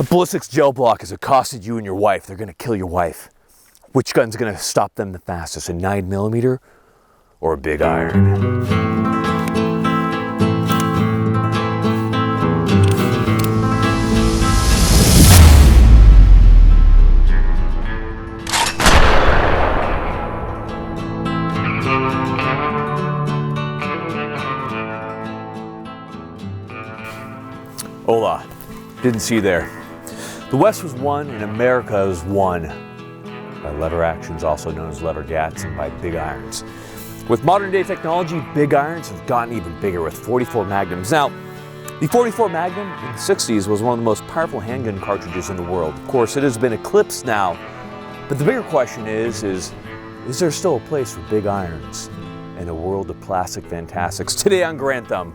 A ballistics gel block has accosted you and your wife. They're gonna kill your wife. Which gun's gonna stop them the fastest, a 9mm or a big iron? Hola, didn't see you there. The West was won and America was won by lever actions, also known as lever gats, and by big irons. With modern day technology, big irons have gotten even bigger with 44 Magnums. Now, the 44 Magnum in the 60s was one of the most powerful handgun cartridges in the world. Of course, it has been eclipsed now, but the bigger question is there still a place for big irons in a world of plastic fantastics? Today on Grand Thumb,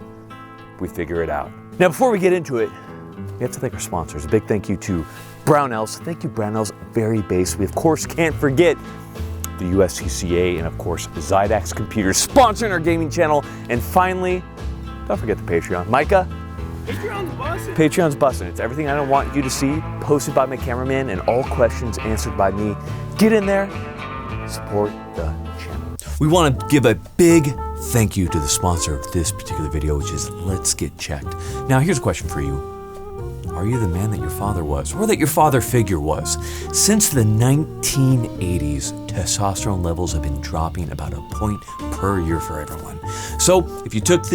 we figure it out. Now, before we get into it, we have to thank our sponsors. A big thank you to Brownells. Thank you, Brownells, very base. We, of course, can't forget the USCCA and, of course, Zydax Computers sponsoring our gaming channel. And finally, don't forget the Patreon. Micah? Patreon's busting. Patreon's busting. It's everything I don't want you to see, posted by my cameraman, and all questions answered by me. Get in there, support the channel. We want to give a big thank you to the sponsor of this particular video, which is Let's Get Checked. Now, here's a question for you. Are you the man that your father was, or that your father figure was? Since the 1980s, testosterone levels have been dropping about a point per year for everyone. So if you took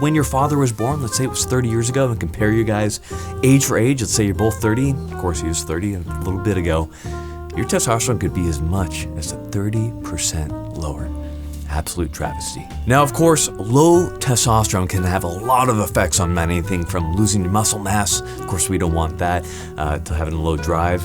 when your father was born, let's say it was 30 years ago, and compare you guys age for age, let's say you're both 30, of course he was 30 a little bit ago, your testosterone could be as much as 30% lower. Absolute travesty. Now, of course, low testosterone can have a lot of effects on anything from losing your muscle mass, of course we don't want that, to having a low drive,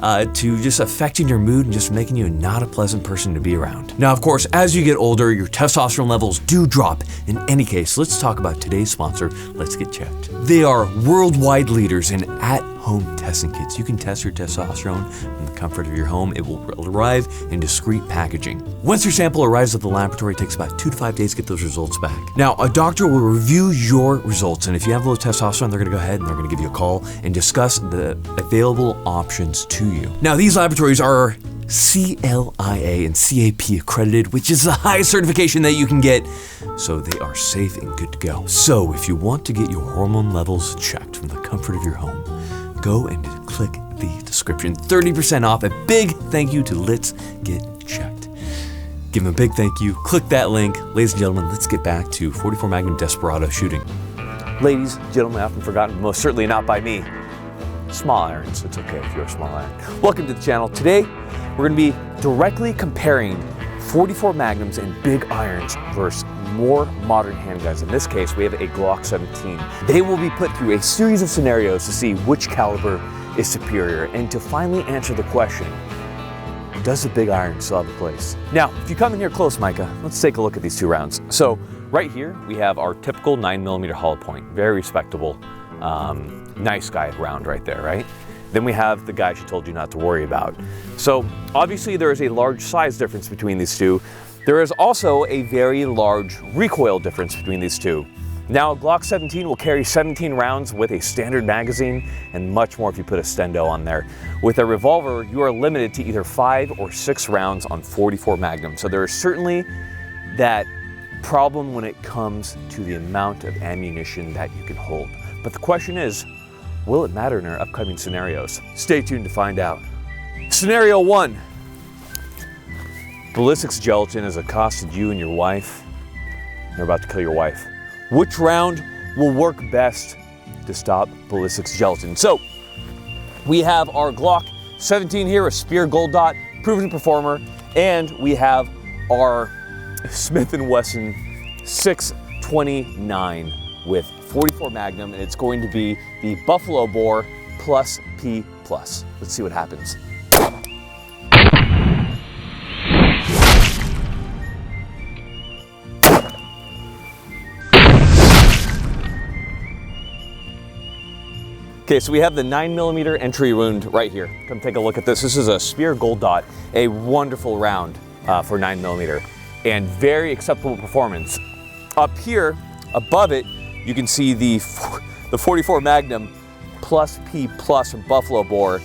to just affecting your mood and just making you not a pleasant person to be around. Now, of course, as you get older, your testosterone levels do drop. In any case, let's talk about today's sponsor, Let's Get Checked. They are worldwide leaders in at-home testing kits. You can test your testosterone from the comfort of your home. It will arrive in discreet packaging. Once your sample arrives at the laboratory, it takes about 2 to 5 days to get those results back. Now, a doctor will review your results, and if you have low testosterone, they're gonna go ahead and they're gonna give you a call and discuss the available options to you. Now, these laboratories are CLIA and CAP accredited, which is the highest certification that you can get, so they are safe and good to go. So if you want to get your hormone levels checked from the comfort of your home, go and click the description. 30% off. A big thank you to Let's Get Checked. Give them a big thank you. Click that link. Ladies and gentlemen, let's get back to 44 Magnum Desperado shooting. Ladies and gentlemen, often forgotten, most certainly not by me, small irons. It's okay if you're a small iron. Welcome to the channel. Today, we're going to be directly comparing 44 Magnums and big irons versus more modern handguns. In this case, we have a Glock 17. They will be put through a series of scenarios to see which caliber is superior and to finally answer the question, does the big iron still have a place? Now, if you come in here close, Micah, let's take a look at these two rounds. So right here, we have our typical 9mm hollow point, very respectable, nice guy round right there, right? Then we have the guy she told you not to worry about. So obviously there is a large size difference between these two. There is also a very large recoil difference between these two. Now, a Glock 17 will carry 17 rounds with a standard magazine and much more if you put a stendo on there. With a revolver, you are limited to either 5 or 6 rounds on 44 Magnum. So there is certainly that problem when it comes to the amount of ammunition that you can hold. But the question is, will it matter in our upcoming scenarios? Stay tuned to find out. Scenario 1. Ballistics gelatin has accosted you and your wife. They're about to kill your wife. Which round will work best to stop ballistics gelatin? So, we have our Glock 17 here, a Speer Gold Dot, proven performer, and we have our Smith & Wesson 629 with 44 Magnum, and it's going to be the Buffalo Bore plus P+. Let's see what happens. Okay, so we have the 9mm entry wound right here. Come take a look at this. This is a Speer Gold Dot, a wonderful round for 9mm, and very acceptable performance. Up here, above it, you can see the 44 Magnum plus P plus from buffalo boar.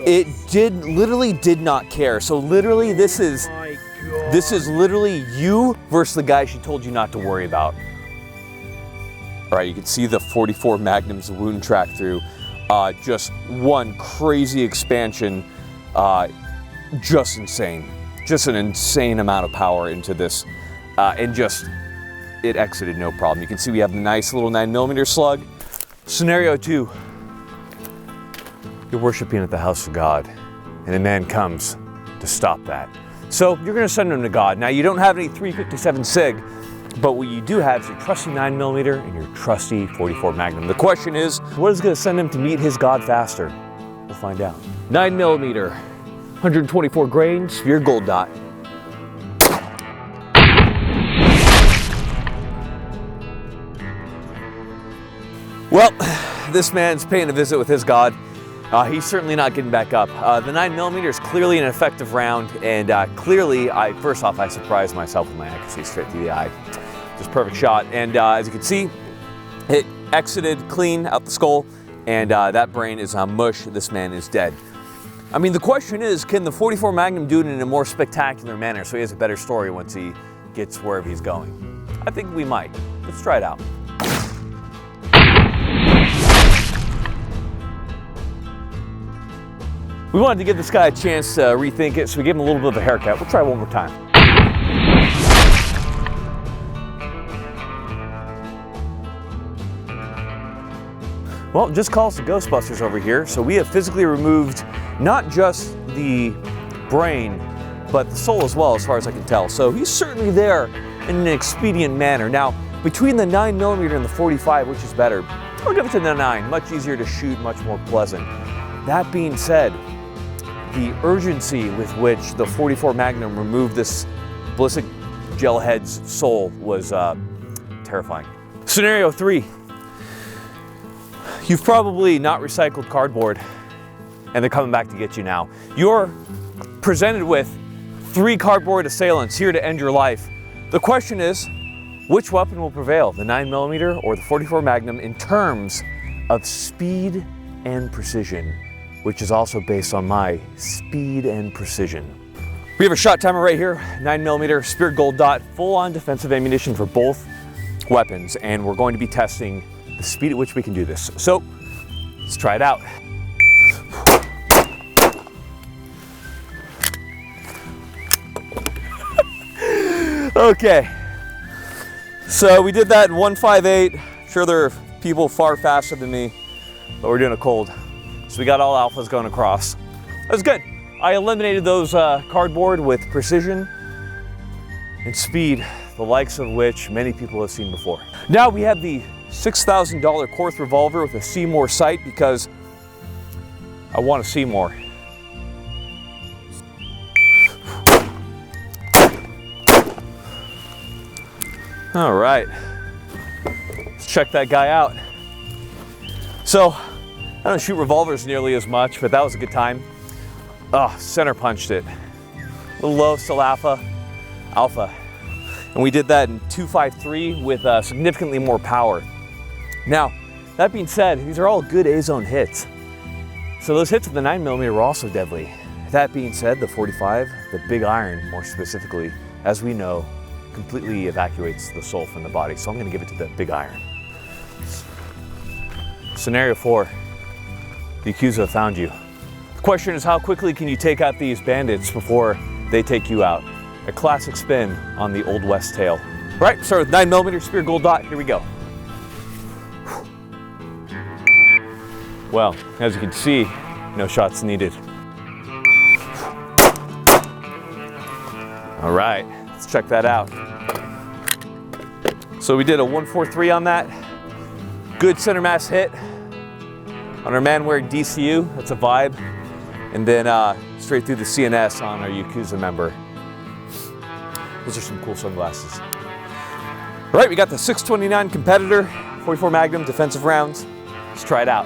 It literally did not care. So literally this is literally you versus the guy she told you not to worry about. All right, you can see the 44 Magnum's wound track through. Just one crazy expansion, just insane. Just an insane amount of power into this, and just, it exited no problem. You can see we have the nice little 9mm slug. Scenario 2, you're worshiping at the house of God, and a man comes to stop that. So you're gonna send him to God. Now you don't have any 357 SIG, but what you do have is your trusty 9mm and your trusty 44 Magnum. The question is, what is gonna send him to meet his God faster? We'll find out. 9mm, 124 grain, sphere gold dot. Well, this man's paying a visit with his God. He's certainly not getting back up. The 9mm is clearly an effective round, and clearly, first off, I surprised myself with my accuracy straight through the eye. Just perfect shot, and as you can see, it exited clean out the skull, and that brain is mush. This man is dead. I mean, the question is, can the 44 Magnum do it in a more spectacular manner so he has a better story once he gets wherever he's going? I think we might. Let's try it out. We wanted to give this guy a chance to rethink it, so we gave him a little bit of a haircut. We'll try one more time. Well, just call us the Ghostbusters over here. So we have physically removed not just the brain, but the soul as well, as far as I can tell. So he's certainly there in an expedient manner. Now, between the 9mm and the 45, which is better? I'll give it to the 9. Much easier to shoot, much more pleasant. That being said, the urgency with which the 44 Magnum removed this ballistic gelhead's soul was terrifying. Scenario 3. You've probably not recycled cardboard, and they're coming back to get you now. You're presented with 3 cardboard assailants here to end your life. The question is, which weapon will prevail, the 9mm or the 44 Magnum, in terms of speed and precision, which is also based on my speed and precision. We have a shot timer right here, 9mm, spear gold dot, full-on defensive ammunition for both weapons, and we're going to be testing the speed at which we can do this. So, let's try it out. Okay, so we did that in 158. Sure, there are people far faster than me, but we're doing it cold. So we got all alphas going across. That was good. I eliminated those cardboard with precision and speed, the likes of which many people have seen before. Now we have the $6,000 Quarth revolver with a Seymour sight because I want to see more. All right, let's check that guy out. So, I don't shoot revolvers nearly as much, but that was a good time. Center punched it. A little low, still alpha. And we did that in 253 with significantly more power. Now, that being said, these are all good A-zone hits. So those hits with the 9mm were also deadly. That being said, the 45, the big iron more specifically, as we know, completely evacuates the soul from the body. So I'm gonna give it to the big iron. Scenario 4, the Yakuza found you. The question is, how quickly can you take out these bandits before they take you out? A classic spin on the Old West tale. All right, start with 9mm spear gold dot, here we go. Well, as you can see, no shots needed. All right, let's check that out. So we did a 143 on that. Good center mass hit on our man wearing DCU, that's a vibe. And then straight through the CNS on our Yakuza member. Those are some cool sunglasses. All right, we got the 629 competitor, 44 Magnum defensive rounds. Let's try it out.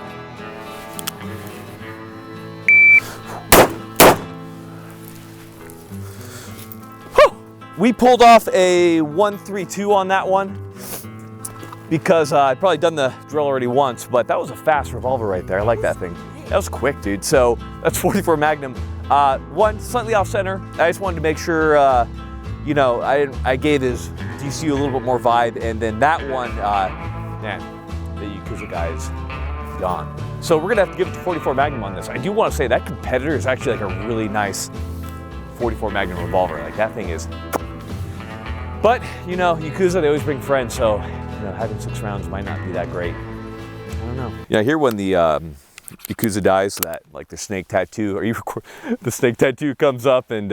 We pulled off a 132 on that one because I'd probably done the drill already once, but that was a fast revolver right there. I like that thing. That was quick, dude. So that's 44 Magnum. One, slightly off center. I just wanted to make sure, you know, I gave his DCU a little bit more vibe, and then that one, man, the Yakuza guy is gone. So we're gonna have to give it to 44 Magnum on this. I do want to say that competitor is actually like a really nice 44 Magnum revolver. Like that thing is. But you know, Yakuza, they always bring friends, so you know, having 6 rounds might not be that great. I don't know. Yeah, here when the Yakuza dies, that like the snake tattoo, or you the snake tattoo comes up and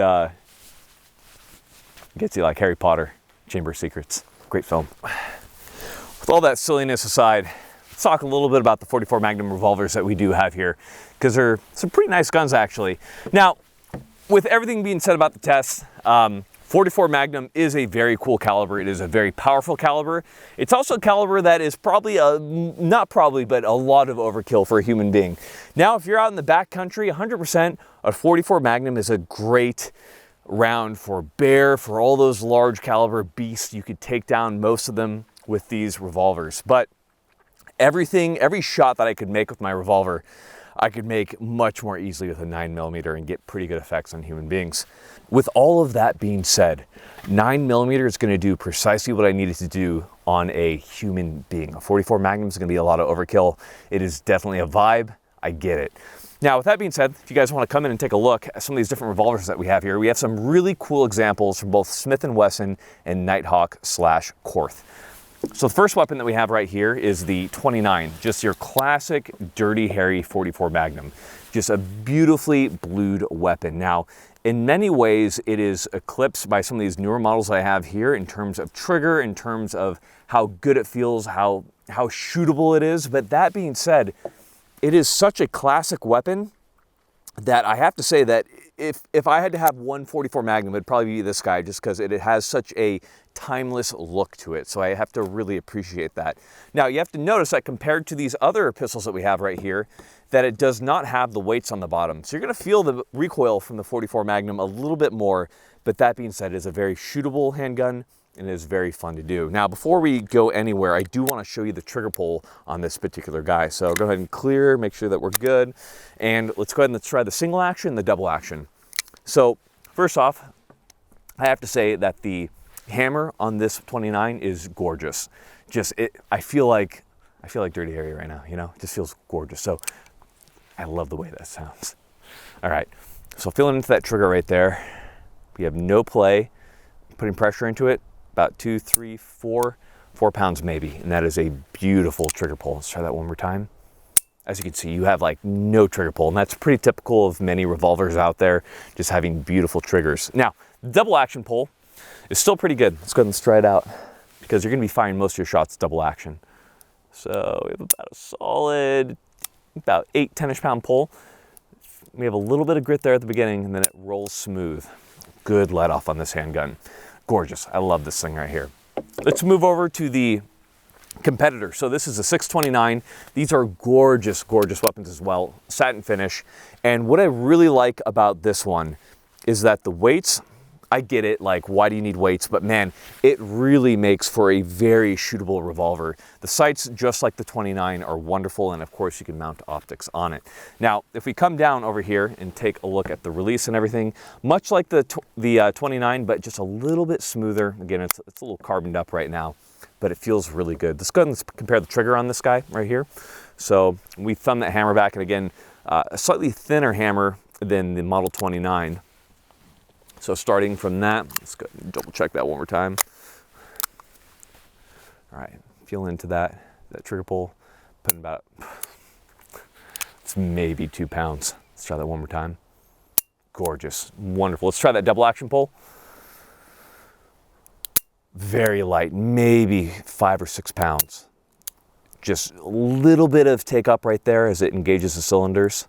gets you like Harry Potter, Chamber of Secrets. Great film. With all that silliness aside, let's talk a little bit about the 44 Magnum revolvers that we do have here, because they're some pretty nice guns actually. Now, with everything being said about the test, 44 Magnum is a very cool caliber. It is a very powerful caliber. It's also a caliber that is probably not probably, but a lot of overkill for a human being. Now, if you're out in the backcountry, 100%, a 44 Magnum is a great round for bear, for all those large caliber beasts. You could take down most of them with these revolvers. But every shot that I could make with my revolver, I could make much more easily with a 9mm and get pretty good effects on human beings. With all of that being said, 9mm is going to do precisely what I needed to do on a human being. A 44 Magnum is going to be a lot of overkill. It is definitely a vibe. I get it. Now, with that being said, if you guys want to come in and take a look at some of these different revolvers that we have here, we have some really cool examples from both Smith & Wesson and Nighthawk/Korth. So the first weapon that we have right here is the 29, just your classic dirty, hairy 44 Magnum. Just a beautifully blued weapon. Now, in many ways, it is eclipsed by some of these newer models I have here in terms of trigger, in terms of how good it feels, how shootable it is. But that being said, it is such a classic weapon that I have to say that if I had to have one 44 Magnum, it'd probably be this guy, just because it has such a timeless look to it. So I have to really appreciate that. Now, you have to notice that compared to these other pistols that we have right here, that it does not have the weights on the bottom. So you're gonna feel the recoil from the 44 Magnum a little bit more, but that being said, it is a very shootable handgun and it is very fun to do. Now, before we go anywhere, I do wanna show you the trigger pull on this particular guy. So go ahead and clear, make sure that we're good. And let's go ahead and let's try the single action, the double action. So first off, I have to say that the hammer on this 29 is gorgeous. I feel like Dirty Harry right now, you know, it just feels gorgeous. So I love the way that sounds. All right, so feeling into that trigger right there, we have no play, putting pressure into it, about 2, 3, 4 pounds maybe, and that is a beautiful trigger pull. Let's try that one more time. As you can see, you have like no trigger pull, and that's pretty typical of many revolvers out there, just having beautiful triggers. Now, double action pull is still pretty good. Let's go ahead and try it out, because you're gonna be firing most of your shots double action. So we have about a solid, about 8, 10-ish pound pull. We have a little bit of grit there at the beginning, and then it rolls smooth. Good let off on this handgun. Gorgeous, I love this thing right here. Let's move over to the competitor. So this is a 629. These are gorgeous, gorgeous weapons as well, satin finish. And what I really like about this one is that the weights, I get it, like why do you need weights? But man, it really makes for a very shootable revolver. The sights, just like the 29, are wonderful, and of course you can mount optics on it. Now, if we come down over here and take a look at the release and everything, much like the 29, but just a little bit smoother. Again, it's a little carboned up right now, but it feels really good. Let's go ahead and compare the trigger on this guy right here. So we thumb that hammer back, and again, a slightly thinner hammer than the Model 29. So starting from that, let's go double check that one more time. All right, feel into that trigger pull, putting about, it's maybe 2 pounds. Let's try that one more time. Gorgeous, wonderful. Let's try that double action pull. Very light, maybe 5 or 6 pounds. Just a little bit of take up right there as it engages the cylinders.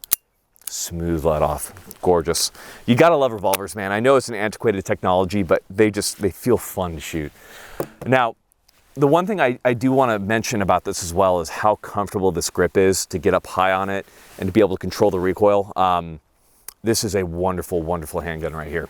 Smooth let off, gorgeous. You gotta love revolvers, man. I know it's an antiquated technology, but they feel fun to shoot. Now, the one thing I do wanna mention about this as well is how comfortable this grip is to get up high on it and to be able to control the recoil. This is a wonderful, wonderful handgun right here.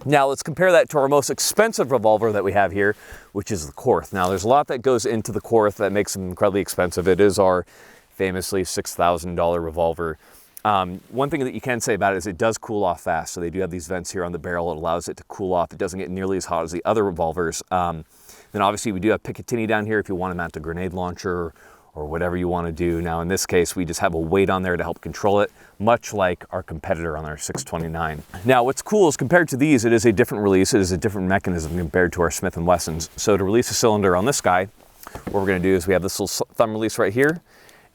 Now let's compare that to our most expensive revolver that we have here, which is the Korth. Now there's a lot that goes into the Korth that makes them incredibly expensive. It is our famously $6,000 revolver. One thing that you can say about it is it does cool off fast. So they do have these vents here on the barrel. It allows it to cool off. It doesn't get nearly as hot as the other revolvers. Then obviously we do have Picatinny down here if you want to mount a grenade launcher or whatever you want to do. Now in this case, we just have a weight on there to help control it, much like our competitor on our 629. Now what's cool is compared to these, it is a different release. It is a different mechanism compared to our Smith & Wessons. So to release a cylinder on this guy, what we're going to do is we have this little thumb release right here.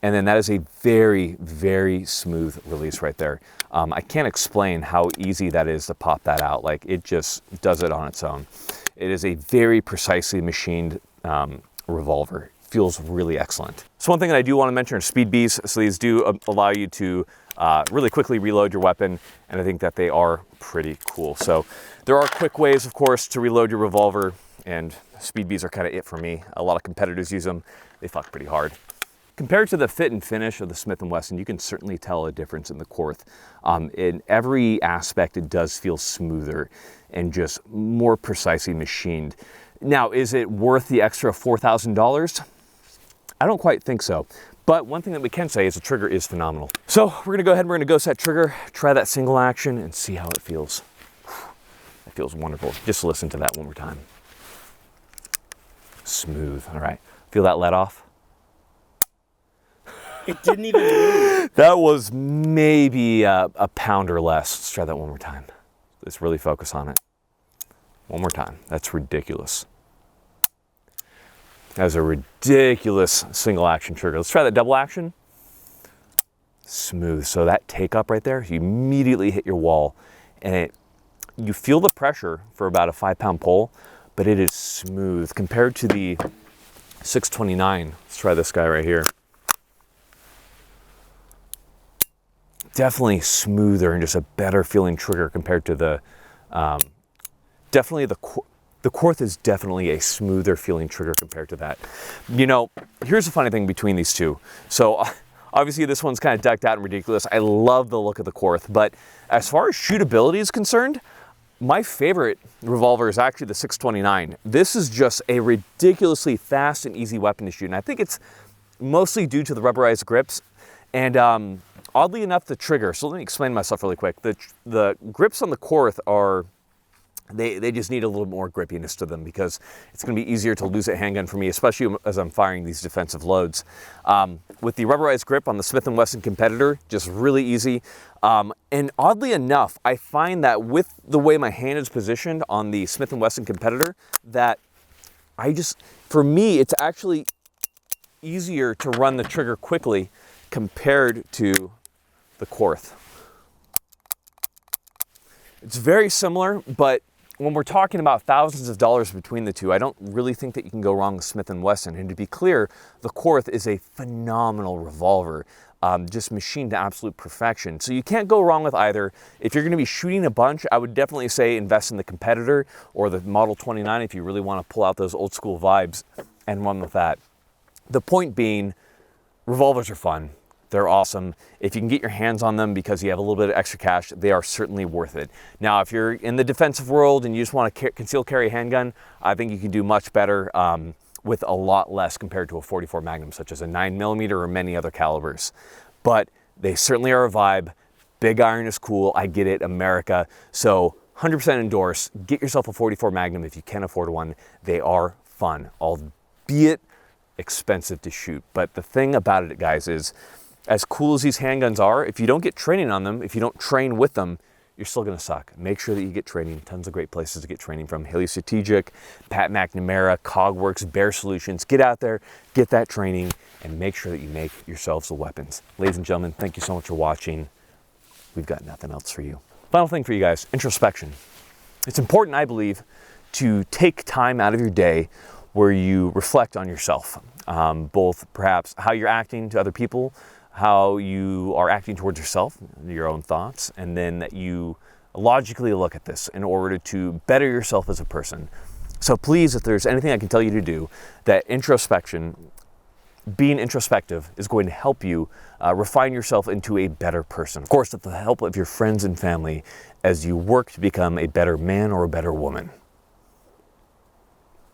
And then that is a very, very smooth release right there. I can't explain how easy that is to pop that out. Like it just does it on its own. It is a very precisely machined revolver. Feels really excellent. So one thing that I do want to mention are speed bees. So these do allow you to really quickly reload your weapon. And I think that they are pretty cool. So there are quick ways, of course, to reload your revolver. And speed bees are kind of it for me. A lot of competitors use them. They fuck pretty hard. Compared to the fit and finish of the Smith & Wesson, you can certainly tell a difference in the Korth. In every aspect, it does feel smoother and just more precisely machined. Now, is it worth the extra $4,000? I don't quite think so. But one thing that we can say is the trigger is phenomenal. So we're gonna go ahead and we're gonna go set trigger, try that single action and see how it feels. It feels wonderful. Just listen to that one more time. Smooth, all right. Feel that let off? It didn't even move. That was maybe a pound or less. Let's try that one more time. Let's really focus on it. One more time. That's ridiculous. That was a ridiculous single action trigger. Let's try that double action. Smooth. So that take up right there, you immediately hit your wall and you feel the pressure for about a 5-pound pull, but it is smooth compared to the 629. Let's try this guy right here. Definitely smoother and just a better feeling trigger compared to the, definitely the Korth is definitely a smoother feeling trigger compared to that. You know, here's the funny thing between these two. So obviously this one's kind of decked out and ridiculous. I love the look of the Korth, but as far as shootability is concerned, my favorite revolver is actually the 629. This is just a ridiculously fast and easy weapon to shoot. And I think it's mostly due to the rubberized grips and, oddly enough, the trigger. So let me explain myself really quick. The grips on the Korth are, they just need a little more grippiness to them because it's going to be easier to lose a handgun for me, especially as I'm firing these defensive loads. With the rubberized grip on the Smith & Wesson competitor, just really easy. And oddly enough, I find that with the way my hand is positioned on the Smith & Wesson competitor, that for me, it's actually easier to run the trigger quickly compared to the Korth. It's very similar, but when we're talking about thousands of dollars between the two, I don't really think that you can go wrong with Smith & Wesson. And to be clear, the Korth is a phenomenal revolver, just machined to absolute perfection. So you can't go wrong with either. If you're gonna be shooting a bunch, I would definitely say invest in the competitor or the Model 29 if you really wanna pull out those old school vibes and run with that. The point being, revolvers are fun. They're awesome. If you can get your hands on them because you have a little bit of extra cash, they are certainly worth it. Now, if you're in the defensive world and you just want to conceal carry a handgun, I think you can do much better with a lot less compared to a 44 Magnum, such as a 9mm or many other calibers. But they certainly are a vibe. Big iron is cool. I get it, America. So 100% endorse. Get yourself a 44 Magnum if you can afford one. They are fun, albeit expensive to shoot. But the thing about it, guys, is as cool as these handguns are, if you don't get training on them, if you don't train with them, you're still gonna suck. Make sure that you get training. Tons of great places to get training from. Haley Strategic, Pat McNamara, Cogworks, Bear Solutions. Get out there, get that training, and make sure that you make yourselves the weapons. Ladies and gentlemen, thank you so much for watching. We've got nothing else for you. Final thing for you guys, introspection. It's important, I believe, to take time out of your day where you reflect on yourself, both perhaps how you're acting to other people, how you are acting towards yourself, your own thoughts, and then that you logically look at this in order to better yourself as a person. So please, if there's anything I can tell you to do, that introspection, being introspective is going to help you refine yourself into a better person. Of course, with the help of your friends and family as you work to become a better man or a better woman.